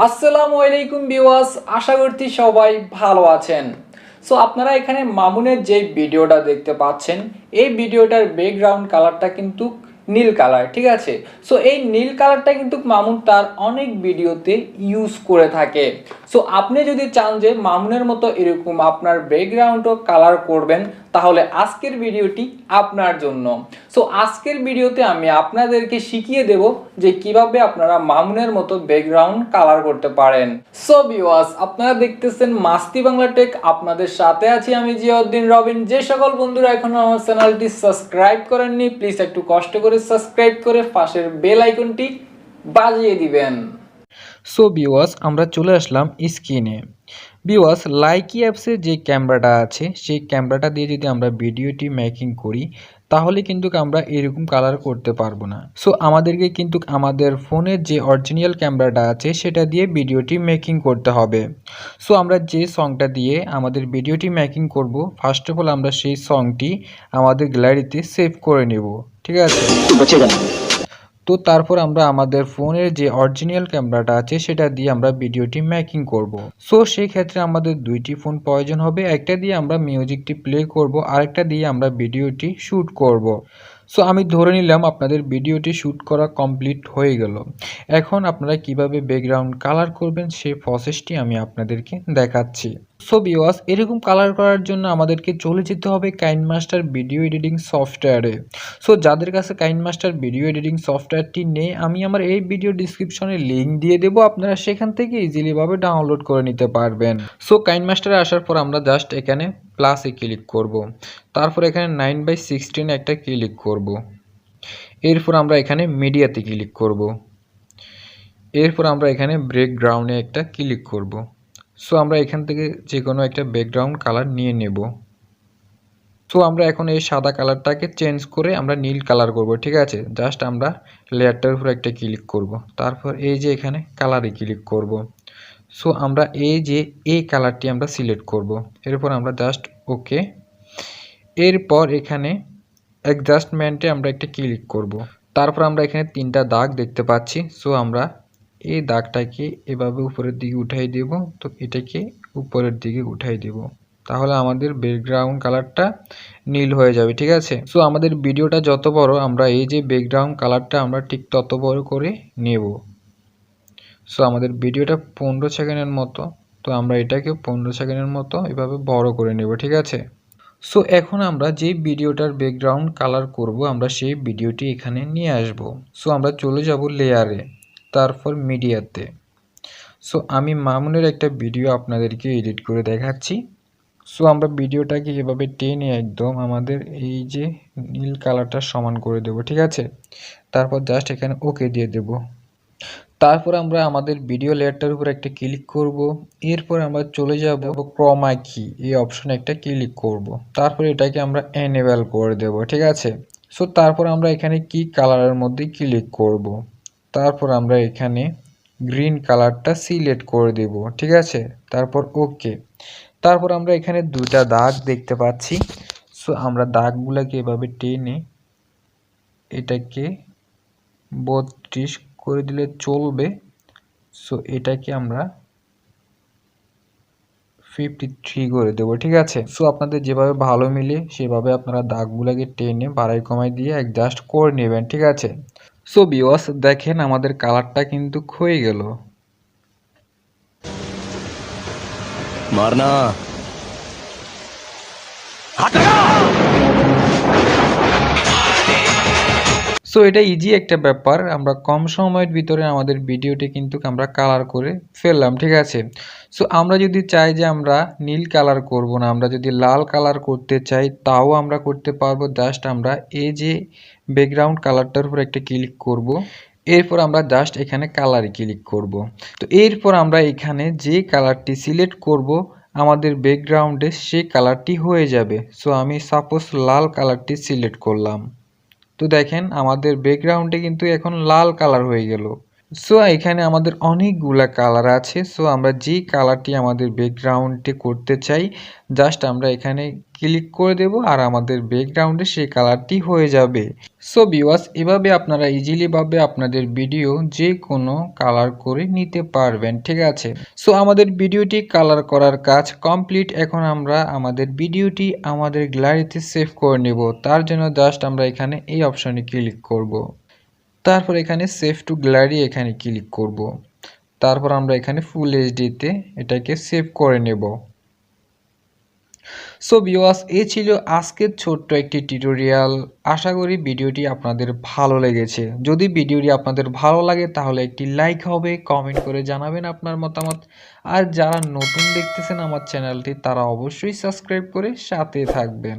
আসসালামু আলাইকুম ভিউয়ার্স, আশা করছি সবাই ভালো আছেন। সো আপনারা এখানে মামুনের যে ভিডিওটা দেখতে পাচ্ছেন, এই ভিডিওটার ব্যাকগ্রাউন্ড কালারটা কিন্তু নীল কালার, ঠিক আছে। সো এই নীল কালারটা কিন্তু মামুন তার অনেক ভিডিওতে ইউজ করে থাকে। সো আপনি যদি চান যে মামুনের মতো এরকম আপনার ব্যাকগ্রাউন্ডও কালার করবেন, তাহলে আজকের ভিডিওটি আপনার জন্য। সো আজকের ভিডিওতে আমি আপনাদেরকে শিখিয়ে দেব যে কিভাবে আপনারা মামুনের মতো ব্যাকগ্রাউন্ড কালার করতে পারেন। সো ভিউয়ার্স, আপনারা দেখতেছেন মাস্তি বাংলা টেক, আপনাদের সাথে আছি আমি জিয়াউদ্দিন রবিন। যে সকল বন্ধুরা এখনো আমার চ্যানেলটি সাবস্ক্রাইব করেননি, প্লিজ একটু কষ্ট করে সাবস্ক্রাইব করে পাশের বেল আইকনটি বাজিয়ে দিবেন। সো ভিউয়ার্স, আমরা চলে আসলাম স্ক্রিনে। ভিউয়ার্স, লাইকি অ্যাপসে যে ক্যামেরাটা আছে সেই ক্যামেরাটা দিয়ে যদি আমরা ভিডিওটি মেকিং করি, তাহলে কিন্তু আমরা এরকম কালার করতে পারবো না। সো আমাদেরকে কিন্তু আমাদের ফোনের যে অরিজিনাল ক্যামেরাটা আছে সেটা দিয়ে ভিডিওটি মেকিং করতে হবে। সো আমরা যে সংটা দিয়ে আমাদের ভিডিওটি মেকিং করব, ফার্স্ট অফ অল আমরা সেই সংটি আমাদের গ্যালারিতে সেভ করে নেব, ঠিক আছে। তো তারপর আমরা আমাদের ফোনের যে অরিজিনাল ক্যামেরাটা আছে সেটা দিয়ে আমরা ভিডিওটি মেকিং করব। সো সেই ক্ষেত্রে আমাদের দুইটি ফোন প্রয়োজন হবে, একটা দিয়ে আমরা মিউজিকটি প্লে করব, আরেকটা দিয়ে আমরা ভিডিওটি শ্যুট করব। সো আমি ধরে নিলাম আপনাদের ভিডিওটি শ্যুট করা কমপ্লিট হয়ে গেল। এখন আপনারা কিভাবে ব্যাকগ্রাউন্ড কালার করবেন সেই প্রসেসটি আমি আপনাদেরকে দেখাচ্ছি। সো ভিউয়ার্স, এরকম কালার করার জন্য আমাদেরকে চলে যেতে হবে কাইনমাস্টার ভিডিও এডিটিং সফটওয়্যারে। সো যাদের কাছে কাইনমাস্টার ভিডিও এডিটিং সফটওয়্যারটি নেই, আমি আমার এই ভিডিও ডিসক্রিপশনে লিঙ্ক দিয়ে দেবো, আপনারা সেখান থেকে ইজিলিভাবে ডাউনলোড করে নিতে পারবেন। সো কাইনমাস্টারে আসার পর আমরা জাস্ট এখানে প্লাসে ক্লিক করব, তারপর এখানে 9/16 একটা ক্লিক করব, এরপর আমরা এখানে মিডিয়াতে ক্লিক করব, এরপর আমরা এখানে ব্যাকগ্রাউন্ডে একটা ক্লিক করব। সো আমরা এখান থেকে যে কোনো একটা ব্যাকগ্রাউন্ড কালার নিয়ে নেব। সো আমরা এখন এই সাদা কালারটাকে চেঞ্জ করে আমরা নীল কালার করব, ঠিক আছে। জাস্ট আমরা লেয়ারটার উপর একটা ক্লিক করব, তারপর এই যে এখানে কালারে ক্লিক করব। সো আমরা এই কালারটি আমরা সিলেক্ট করব, এরপর আমরা জাস্ট ওকে। এরপর এখানে অ্যাডজাস্টমেন্টে আমরা একটা ক্লিক করব, তারপর আমরা এখানে তিনটা দাগ দেখতে পাচ্ছি। সো আমরা এই দাগটাকে এভাবে উপরের দিকে উঠাই দেব, তো এটাকে উপরের দিকে উঠাই দেব, তাহলে আমাদের ব্যাকগ্রাউন্ড কালারটা নীল হয়ে যাবে, ঠিক আছে। সো আমাদের ভিডিওটা যত বড়, আমরা এই যে ব্যাকগ্রাউন্ড কালারটা আমরা ঠিক তত বড় করে নেব। সো আমাদের ভিডিওটা 15 সেকেন্ডের মতো, তো আমরা এটাকে 15 সেকেন্ডের মতো এভাবে বড় করে নেব, ঠিক আছে। সো এখন আমরা যে ভিডিওটার ব্যাকগ্রাউন্ড কালার করব, আমরা সেই ভিডিওটি এখানে নিয়ে আসব। সো আমরা চলে যাব লেয়ারে, তারপর মিডিয়াতে। সো আমি মামুনের একটা ভিডিও আপনাদেরকে এডিট করে দেখাচ্ছি। সো আমরা ভিডিওটাকে এভাবে টেনে একদম আমাদের এই যে নীল কালারটা সমান করে দেব, ঠিক আছে। তারপর জাস্ট এখানে ওকে দিয়ে দেব, তারপর আমরা আমাদের ভিডিও লেয়ারটার উপর একটা ক্লিক করব, এরপর আমরা চলে যাব ক্রোমা কি এই অপশনে একটা ক্লিক করব, তারপর এটাকে আমরা এনেবল করে দেব, ঠিক আছে। সো তারপর আমরা এখানে কি কালারের মধ্যে ক্লিক করব, তারপর আমরা এখানে গ্রিন কালারটা সিলেক্ট করে দেব, ঠিক আছে। তারপর ওকে, তারপর আমরা এখানে দুটা দাগ দেখতে পাচ্ছি। সো আমরা দাগগুলোকে এভাবে টেনে এটাকে 32 করে দিলে চলবে। সো এটাকে আমরা 53 করে দেবো, ঠিক আছে। সো আপনাদের যেভাবে ভালো মিলে সেভাবে আপনারা দাগগুলোকে টেনে বাড়াই কমাই দিয়ে অ্যাডজাস্ট করে নেবেন, ঠিক আছে। সো ভিউয়ার্স, দেখেন আমাদের কালারটা কিন্তু হয়ে গেল। মারনা সো এটা ইজি একটা ব্যাপার, আমরা কম সময়ের ভিতরে আমাদের ভিডিওটি কিন্তু আমরা কালার করে ফেললাম, ঠিক আছে। সো আমরা যদি চাই যে আমরা নীল কালার করব না, আমরা যদি লাল কালার করতে চাই, তাও আমরা করতে পারবো। জাস্ট আমরা এই যে ব্যাকগ্রাউন্ড কালারটার উপর একটা ক্লিক করব, এরপর আমরা জাস্ট এখানে কালারে ক্লিক করব। তো এরপর আমরা এখানে যে কালারটি সিলেক্ট করব আমাদের ব্যাকগ্রাউন্ডে, সেই কালারটি হয়ে যাবে। সো আমি সাপোজ লাল কালারটি সিলেক্ট করলাম, তো দেখেন আমাদের ব্যাকগ্রাউন্ডে কিন্তু এখন লাল কালার হয়ে গেল। সো এখানে আমাদের অনেকগুলা কালার আছে। সো আমরা যেই কালারটি আমাদের ব্যাকগ্রাউন্ডে করতে চাই জাস্ট আমরা এখানে ক্লিক করে দেব আর আমাদের ব্যাকগ্রাউন্ডে সেই কালারটি হয়ে যাবে। সো ভিউয়ার্স এভাবে আপনারা ইজিলি ভাবে আপনাদের ভিডিও যে কোনো কালার করে নিতে পারবেন, ঠিক আছে। সো আমাদের ভিডিওটি কালার করার কাজ কমপ্লিট। এখন আমরা আমাদের ভিডিওটি আমাদের গ্যালারিতে সেভ করে নেব। তার জন্য জাস্ট আমরা এখানে এই অপশনে ক্লিক করব। তারপর এখানে সেভ টু গ্যালারি এখানে ক্লিক করব। তারপর আমরা এখানে ফুল এইচডিতে এটাকে সেভ করে নেব। সো ভিউয়ার্স এই ছিল আজকের ছোট্ট একটি টিউটোরিয়াল। আশা করি ভিডিওটি আপনাদের ভালো লেগেছে। যদি ভিডিওটি আপনাদের ভালো লাগে তাহলে একটি লাইক হবে, কমেন্ট করে জানাবেন আপনার মতামত। আর যারা নতুন দেখতেছেন আমার চ্যানেলটি তারা অবশ্যই সাবস্ক্রাইব করে সাথে থাকবেন।